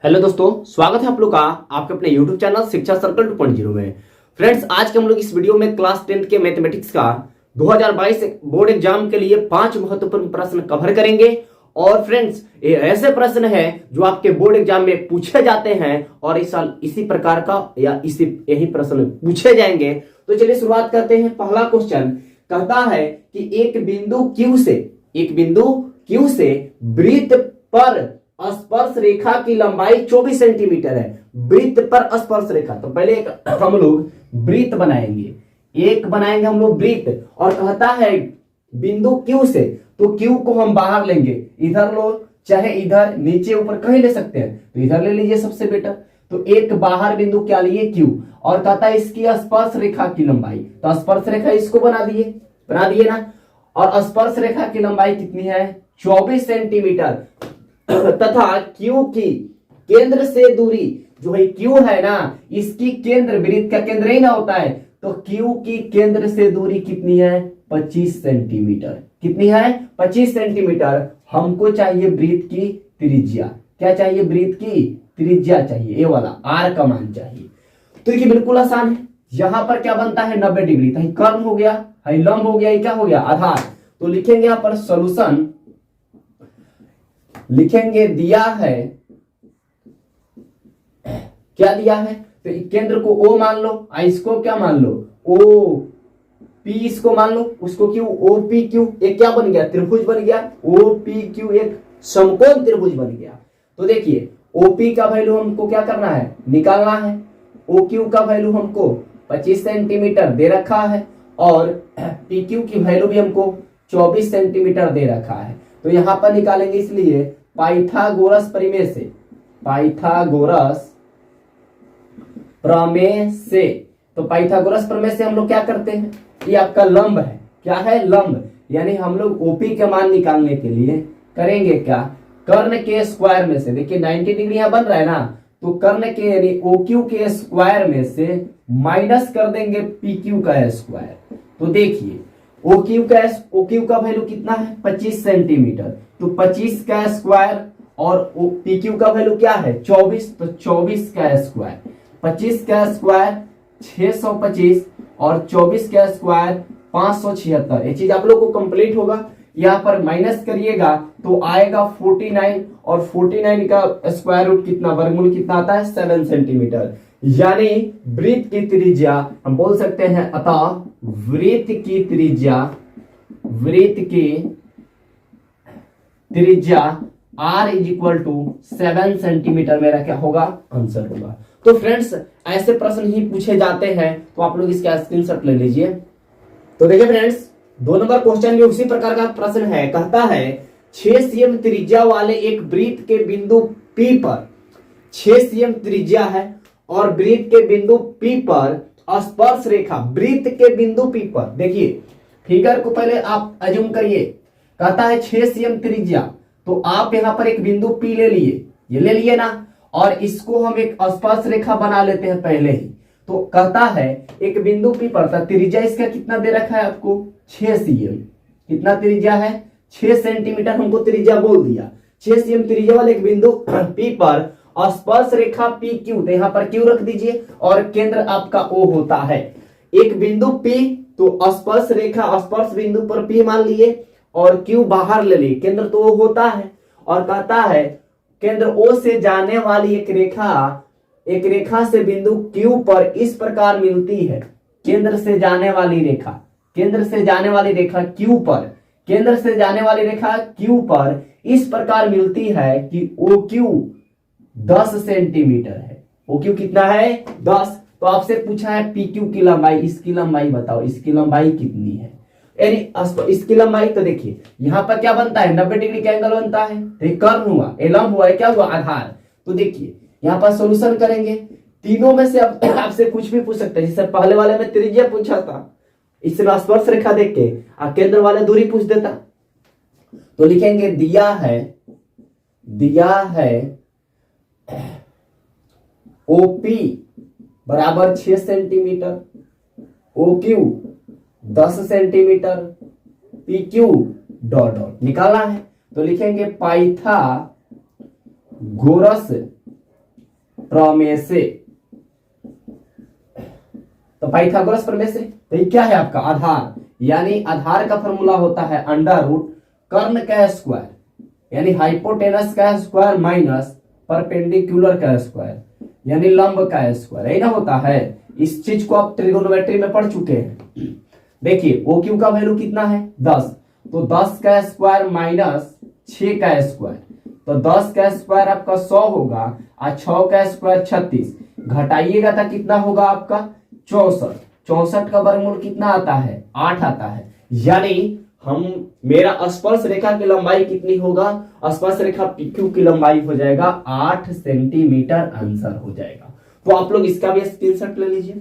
Hello दोस्तों, स्वागत है आप लोग का आपके अपने YouTube चैनल शिक्षा सर्कल 2.0 में। फ्रेंड्स, आज के हम लोग इस वीडियो में क्लास 10 के मैथमेटिक्स का 2022 बोर्ड एग्जाम के लिए 5 महत्वपूर्ण प्रश्न कवर करेंगे। और फ्रेंड्स, ये ऐसे प्रश्न है जो आपके बोर्ड एग्जाम में पूछे जाते हैं और इस साल इसी प्रकार का या इसी यही प्रश्न पूछे जाएंगे। तो चलिए शुरुआत करते हैं। पहला क्वेश्चन कहता है कि एक बिंदु Q से वृत्त पर स्पर्श रेखा की लंबाई 24 सेंटीमीटर है। वृत्त पर स्पर्श रेखा, तो पहले एक हम लोग वृत्त बनाएंगे हम लोग वृत्त। और कहता है बिंदु Q से, तो Q को हम बाहर लेंगे, इधर लो चाहे इधर नीचे ऊपर कहीं ले सकते हैं, तो इधर ले लीजिए सबसे बेटर। तो एक बाहर बिंदु क्या लिए Q, और कहता है इसकी स्पर्श रेखा की लंबाई, तो स्पर्श रेखा इसको बना दिए ना। और स्पर्श रेखा की लंबाई कितनी है? 24 सेंटीमीटर। तथा Q की केंद्र से दूरी जो है Q है ना, इसकी केंद्र, वृत्त का केंद्र ही ना होता है, तो Q की केंद्र से दूरी कितनी है? 25 सेंटीमीटर। कितनी है? 25 सेंटीमीटर। हमको चाहिए वृत्त की त्रिज्या। क्या चाहिए? वृत्त की त्रिज्या चाहिए, ये वाला R का मान चाहिए। तो देखिए बिल्कुल आसान है। यहां पर क्या बनता है? 90 डिग्री। तो कर्ण हो गया, लंब हो गया, ये क्या हो गया? आधार। तो लिखेंगे यहां पर सॉल्यूशन, लिखेंगे दिया है, क्या दिया है? तो केंद्र को O मान लो, इसको क्या मान लो? OP, इसको मान लो, उसको क्यों? OPQ। एक क्या बन गया? त्रिभुज बन गया। OPQ एक समकोण त्रिभुज बन गया। तो देखिए OP का वैल्यू हमको क्या करना है? निकालना है। OQ का वैल्यू हमको 25 सेंटीमीटर दे रखा है, और PQ की वैल्यू भी हमको 24 सेंटीमीटर दे रखा है। तो यहां पर निकालेंगे, इसलिए पाइथागोरस प्रमेय से, तो पाइथागोरस प्रमेय से हम लोग क्या करते हैं? ये आपका लंब है। क्या है? लंब। यानी हम लोग OP के मान निकालने के लिए करेंगे क्या? कर्ण के स्क्वायर में से, देखिए 90 डिग्री यहां बन रहा है ना, तो कर्ण के यानी OQ के स्क्वायर में से माइनस कर देंगे PQ का स्क्वायर। तो देखिए OQ का वैल्यू कितना है? 25 सेंटीमीटर। तो 25 का स्क्वायर और PQ का वैल्यू क्या है? 24। तो 24 का स्क्वायर, 25 का स्क्वायर 625 और 24 का स्क्वायर 576। ये चीज आप लोग को कंप्लीट होगा। यहाँ पर माइनस करिएगा तो आएगा 49, और 49 का स्क्वायर रूट कितना, वर्गमूल कितना आता है? 7 सेंटीमीटर। यानी वृत्त की त्रिज्या हम बोल सकते हैं, अतः वृत्त की त्रिज्या R is equal to 7 centimetre मेरा क्या होगा? आंसर होगा। तो फ्रेंड्स, ऐसे प्रश्न ही पूछे जाते हैं, तो आप लोग इसका स्क्रीनशॉट ले लीजिए। तो देखिए फ्रेंड्स, 2 नंबर क्वेश्चन में उसी प्रकार का प्रश्न है। कहता है 6 cm त्रिज्या वाले एक वृत्त के बिंदु P पर, 6 cm त्रिज्या है और वृत्त के बिंदु P पर स्पर्श रेखा, वृत्त के बिंदु P पर, देखिए फिगर को पहले आप अज्यूम करिए। कहता है 6 cm त्रिज्या, तो आप यहां पर एक बिंदु P ले लिए, ये ले लिए ना, और इसको हम एक स्पर्श रेखा बना लेते हैं पहले ही। तो कहता है एक बिंदु P पर, त्रिज्या इसका कितना दे रखा है आपको? 6 cm। कितना त्रिज्या है? 6 सेंटीमीटर हमको त्रिज्या बोल दिया। 6 cm त्रिज्या वाले एक बिंदु P पर स्पर्श रेखा PQ, तो यहां पर Q रख दीजिए, और केंद्र आपका O होता है। एक बिंदु P, तो स्पर्श रेखा स्पर्श बिंदु पर P मान लिए, और Q बाहर ले लिए, केंद्र तो O होता है। और कहता है केंद्र O से जाने वाली एक रेखा से बिंदु Q पर इस प्रकार मिलती है। केंद्र से जाने वाली रेखा Q पर इस प्रकार मिलती है कि OQ 10 सेंटीमीटर है। OQ कितना है? 10। तो आपसे पूछा है PQ की लंबाई, इसकी लंबाई बताओ, इसकी लंबाई कितनी है? यानी इसकी लंबाई, तो देखिए यहां पर क्या बनता है? 90 डिग्री का एंगल बनता है। तो ये कर्ण हुआ, ये लंब हुआ, क्या हुआ? आधार। तो देखिए यहां पर सॉल्यूशन करेंगे, तीनों में से आपसे कुछ भी पूछ सकते हैं। जैसे पहले वाले में त्रिज्या पूछा था, इससे स्पर्श रेखा देख के केंद्र वाले दूरी पूछ देता। तो लिखेंगे दिया है OP बराबर 6 centimetre, OQ 10 centimetre, PQ dot dot निकालना है। तो लिखेंगे पाइथागोरस प्रमेय से, तो पाइथागोरस प्रमेय से। तो ये क्या है आपका आधार, यानी आधार का फॉर्मूला होता है अंडर रूट कर्ण का स्क्वायर, यानी हाइपोटेनस का स्क्वायर माइनस परपेंडिकुलर का स्क्वायर, यानी लंब का स्क्वायर, यही ना होता है। इस चीज को आप ट्रिगोनोमेट्री में पढ़ चुके हैं। देखिए ओ क्यू का वैल्यू कितना है 10, तो 10 का स्क्वायर माइनस 6 का स्क्वायर, तो 10 का स्क्वायर आपका 100 होगा और 6 का स्क्वायर 36, घटाइएगा तो कितना होगा आपका 64। 64 का वर्गमूल कितना आता है 8 आता है, यानी हम मेरा स्पर्श रेखा की लंबाई कितनी होगा, स्पर्श रेखा पीक्यू की लंबाई हो जाएगा 8 सेंटीमीटर आंसर हो जाएगा। तो आप लोग इसका भी स्क्रीनशॉट ले लीजिए।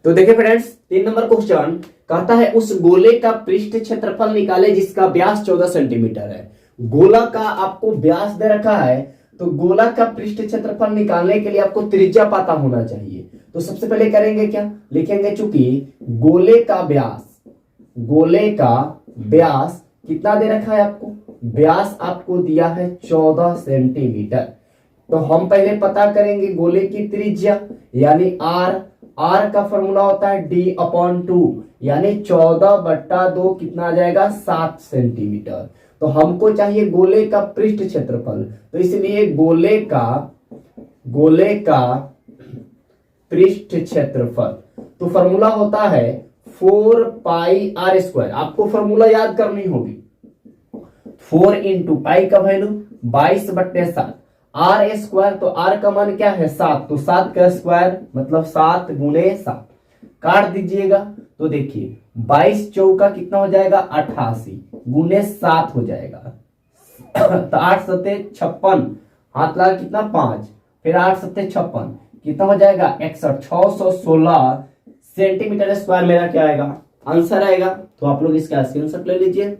तो देखिए फ्रेंड्स 3 नंबर क्वेश्चन कहता है उस गोले का पृष्ठ क्षेत्रफल निकाले जिसका व्यास 14 सेंटीमीटर है। गोला का आपको व्यास दे रखा है, तो गोला का पृष्ठ क्षेत्रफल निकालने के लिए आपको त्रिज्या पता होना चाहिए। तो सबसे पहले करेंगे क्या, लिखेंगे चूंकि गोले का व्यास कितना दे रखा है आपको, व्यास आपको दिया है 14 सेंटीमीटर। तो हम पहले पता करेंगे गोले की त्रिज्या, यानी आर का फॉर्मूला होता है d/2, यानी 14/2 कितना आ जाएगा 7 सेंटीमीटर। तो हमको चाहिए गोले का पृष्ठ क्षेत्रफल, तो इसलिए गोले का पृष्ठ क्षेत्रफल, तो फॉर्मूला होता है 4πr²। आपको फॉर्मूला याद करनी होगी, 4 इंटू पाई का वैल्यू 22/7, आर स्क्वायर, तो आर का मान क्या है 7, तो 7 का स्क्वायर मतलब 7 गुणे 7, काट दीजिएगा। तो देखिए 22 चौका कितना हो जाएगा 88 गुणे 7 हो जाएगा, तो 8 सत्ते 56, हाथ लगा कितना 5, फिर 8 सत्ते 56 कितना हो जाएगा 61, 616 सेंटीमीटर स्क्वायर मेरा क्या आएगा आंसर आएगा। तो आप लोग इसका स्क्रीनशॉट ले लीजिए।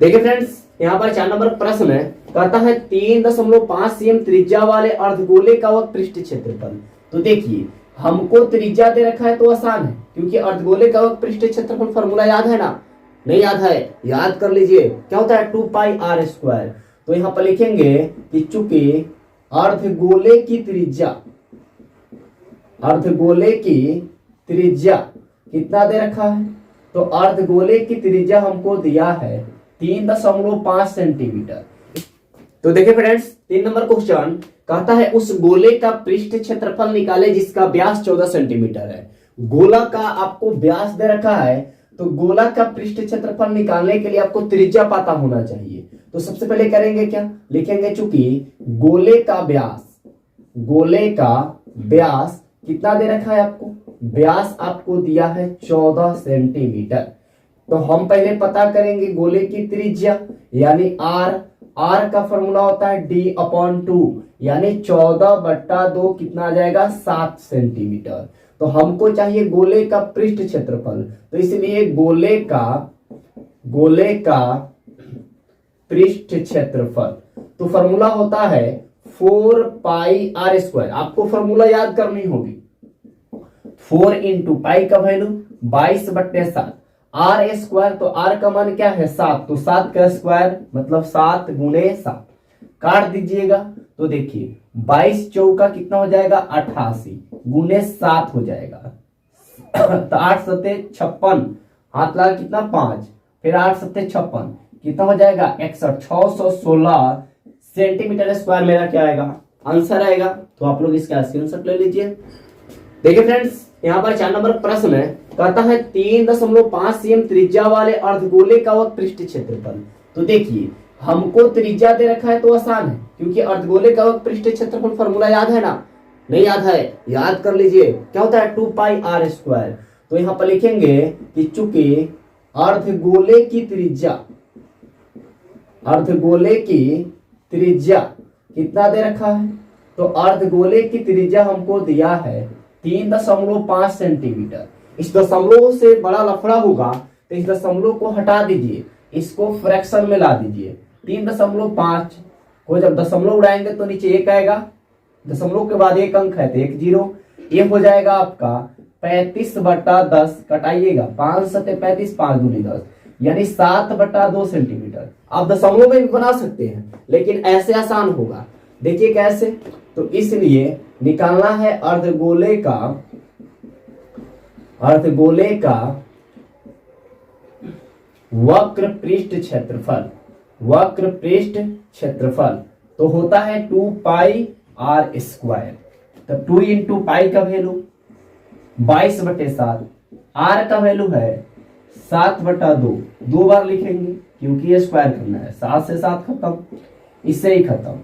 देखिए फ्रेंड्स यहाँ पर 4 नंबर प्रश्न है, कहता है 3.5 cm त्रिज्या वाले अर्धगोले का वह पृष्ठ क्षेत्रफल। तो देखिए हमको त्रिज्या दे रखा है तो आसान है, क्योंकि अर्धगोले का वह पृष्ठ क्षेत्रफल फॉर्मूला याद है ना, नहीं याद है याद कर लीजिए, क्या होता है 2πr²। तो यहां पर लिखेंगे कि चूंकि अर्धगोले की त्रिज्या कितना दे रखा है, तो अर्धगोले की त्रिज्या हमको दिया है 3.5 सेंटीमीटर। तो देखिए फ्रेंड्स 3 नंबर क्वेश्चन कहता है उस गोले का पृष्ठ क्षेत्रफल निकाले जिसका व्यास 14 सेंटीमीटर है। गोला का आपको व्यास दे रखा है, तो गोला का पृष्ठ क्षेत्रफल निकालने के लिए आपको त्रिज्या पता होना चाहिए। तो सबसे पहले करेंगे क्या, लिखेंगे चूंकि गोले का व्यास कितना दे रखा है आपको, व्यास आपको दिया है 14 सेंटीमीटर। तो हम पहले पता करेंगे गोले की त्रिज्या, यानी आर का फॉर्मूला होता है d/2, यानी 14/2 कितना आ जाएगा 7 सेंटीमीटर। तो हमको चाहिए गोले का पृष्ठ क्षेत्रफल, तो इसलिए गोले का पृष्ठ क्षेत्रफल, तो फॉर्मूला होता है 4πr²। आपको फॉर्मूला याद करनी होगी, 4 इंटू पाई का वैल्यू 22/7, आर स्क्वायर, तो आर का मान क्या है 7, तो 7 का स्क्वायर मतलब 7 गुणे 7, काट दीजिएगा। तो देखिए 22 चौका कितना हो जाएगा 88 गुणे 7 हो जाएगा, तो 8 सत्ते 56, हाथ लगा कितना 5, फिर 8 सत्ते 56 कितना हो जाएगा 61, 616 सेंटीमीटर स्क्वायर मेरा क्या आएगा आंसर आएगा। तो आप लोग इसका स्क्रीनशॉट ले लीजिए। देखिए फ्रेंड्स यहाँ पर 4 नंबर प्रश्न है, कहता है 3.5 cm त्रिज्या वाले अर्धगोले का वह पृष्ठ क्षेत्रफल। तो देखिए हमको त्रिज्या दे रखा है तो आसान है, क्योंकि अर्धगोले का वह पृष्ठ क्षेत्रफल फॉर्मूला याद है ना, नहीं याद है याद कर लीजिए, क्या होता है 2πr²। तो यहाँ पर लिखेंगे कि चूंकि अर्धगोले की त्रिज्या कितना दे रखा है, तो अर्धगोले की त्रिज्या हमको दिया है 3.5 सेंटीमीटर। इस दशमलव से बड़ा लफड़ा होगा तो इस दशमलव को हटा दीजिए, इसको फ्रैक्शन में ला दीजिए। 3.5 को जब दशमलव उड़ाएंगे तो नीचे 1 आएगा, दशमलव के बाद 1 अंक है तो 1 0, ये हो जाएगा आपका 35/10, कटाइएगा 5 सत्ते 35, 5 दूनी 10, यानी 7/2 सेंटीमीटर। आप दशमलव में भी बना सकते हैं, लेकिन ऐसे आसान होगा। देखिए कैसे, तो इसलिए निकालना है अर्धगोले का वक्र पृष्ठ क्षेत्रफल तो होता है 2πr²। तो 2 इंटू पाई का वैल्यू 22/7, आर का वैल्यू है 7/2। 2 बार लिखेंगे क्योंकि ये स्क्वायर करना है। 7 से 7 खत्म, इससे ही खत्म।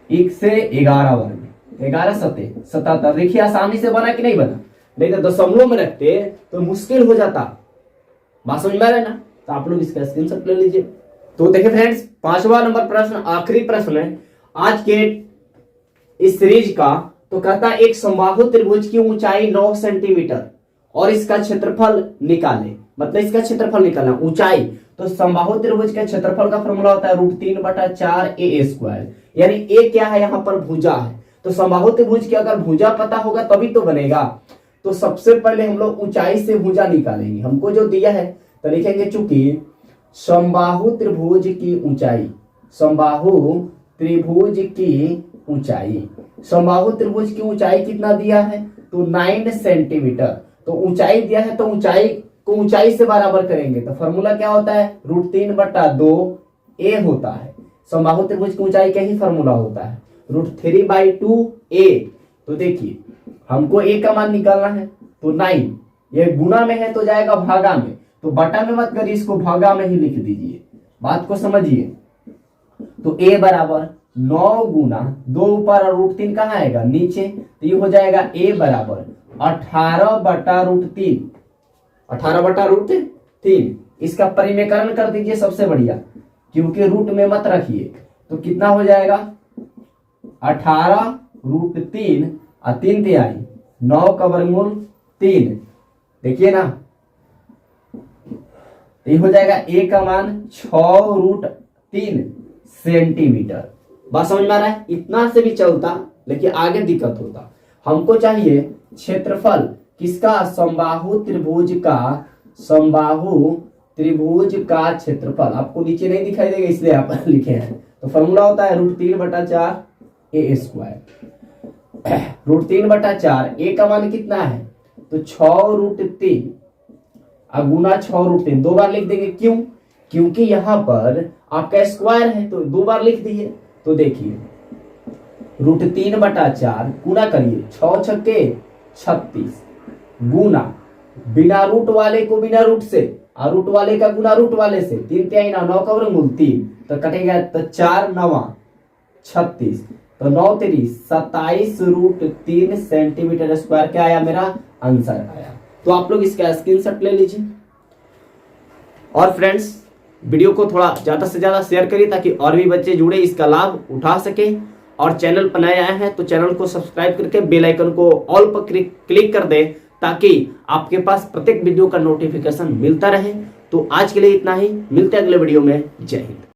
1 से 11 वर्ग, 11 सते 77। देखिए आसानी से बना कि नहीं बना, नहीं तो दशमलव में रखते तो मुश्किल हो जाता। बात समझ में आ रहा है ना? तो आप लोग इसका स्क्रीनशॉट ले लीजिए। तो देखिए फ्रेंड्स, 5वां नंबर प्रश्न, आखिरी प्रश्न है आज के इस सीरीज का। तो कहता है एक समबाहु त्रिभुज की ऊंचाई 9 सेंटीमीटर और इसका क्षेत्रफल निकाले। मतलब इसका क्षेत्रफल निकालना, ऊंचाई। तो समबाहु त्रिभुज के क्षेत्रफल का फॉर्मूला होता है √3/4a²। यानी ए क्या है, यहाँ पर भुजा है। तो समबाहु त्रिभुज की अगर भुजा पता होगा तभी तो बनेगा। तो सबसे पहले हम लोग ऊंचाई से भुजा निकालेंगे। हमको जो दिया है तो लिखेंगे, चूंकि समबाहु त्रिभुज की ऊंचाई, समबाहु त्रिभुज की ऊंचाई कितना दिया है, तो 9 सेंटीमीटर। तो ऊंचाई दिया है तो ऊंचाई को ऊंचाई से बराबर करेंगे। तो फॉर्मूला क्या होता है, √3/2a होता है। समबाहु त्रिभुज की ऊंचाई का ही फॉर्मूला होता है √3/2a। तो देखिए हमको a का मान निकालना है, तो 9 ये गुना में है तो जाएगा भागा में। तो बटा में मत करिए, इसको भागा में ही लिख दीजिए। बात को समझिए। तो a बराबर 9 गुना 2 ऊपर और √3 कहाँ आएगा, नीचे। तो ये हो जाएगा a बराबर 18/√3। 18/√3। इसका परिमेयकरण कर दीजिए, सबसे बढ़िया, क्योंकि रूट में मत रखिए। तो कितना हो जाएगा, 18√3 और 3 तिहाई 9 का वर्गमूल 3। देखिए ना, ये हो जाएगा a का मान 6√3 सेंटीमीटर। बात समझ में आ रहा है? इतना से भी चलता, लेकिन आगे दिक्कत होता। हमको चाहिए क्षेत्रफल किसका, समबाहु त्रिभुज का क्षेत्रफल। आपको नीचे नहीं दिखाई देगा इसलिए आप लिखे हैं। तो फॉर्मूला होता है √3/4a²। √3/4, a का मान कितना है, तो 6√3 और गुना 6√3। 2 बार लिख देंगे, क्यों, क्योंकि यहां पर आपका स्क्वायर है तो 2 बार लिख दिए। तो देखिए √3/4 गुना करिए, 6 छक्के 36 गुना बिना रूट वाले को बिना रूट से और रूट वाले का गुना रूट वाले से। 3 तिहाई 9 का वर्गमूल 3, तो कटेगा तो 4 9 36। तो 9 3 27√3 सेंटीमीटर स्क्वायर क्या आया, मेरा आंसर आया। तो आप लोग इसका स्क्रीनशॉट ले लीजिए। और फ्रेंड्स, वीडियो को थोड़ा ज्यादा से ज्यादा शेयर करिए ताकि और भी बच्चे जुड़े, इसका लाभ उठा सके। और चैनल पर नए आए हैं तो चैनल को सब्सक्राइब करके बेल आइकन को ऑल पर क्लिक कर दे, ताकि आपके पास प्रत्येक वीडियो का नोटिफिकेशन मिलता रहे। तो आज के लिए इतना ही, मिलते हैं अगले वीडियो में। जय हिंद।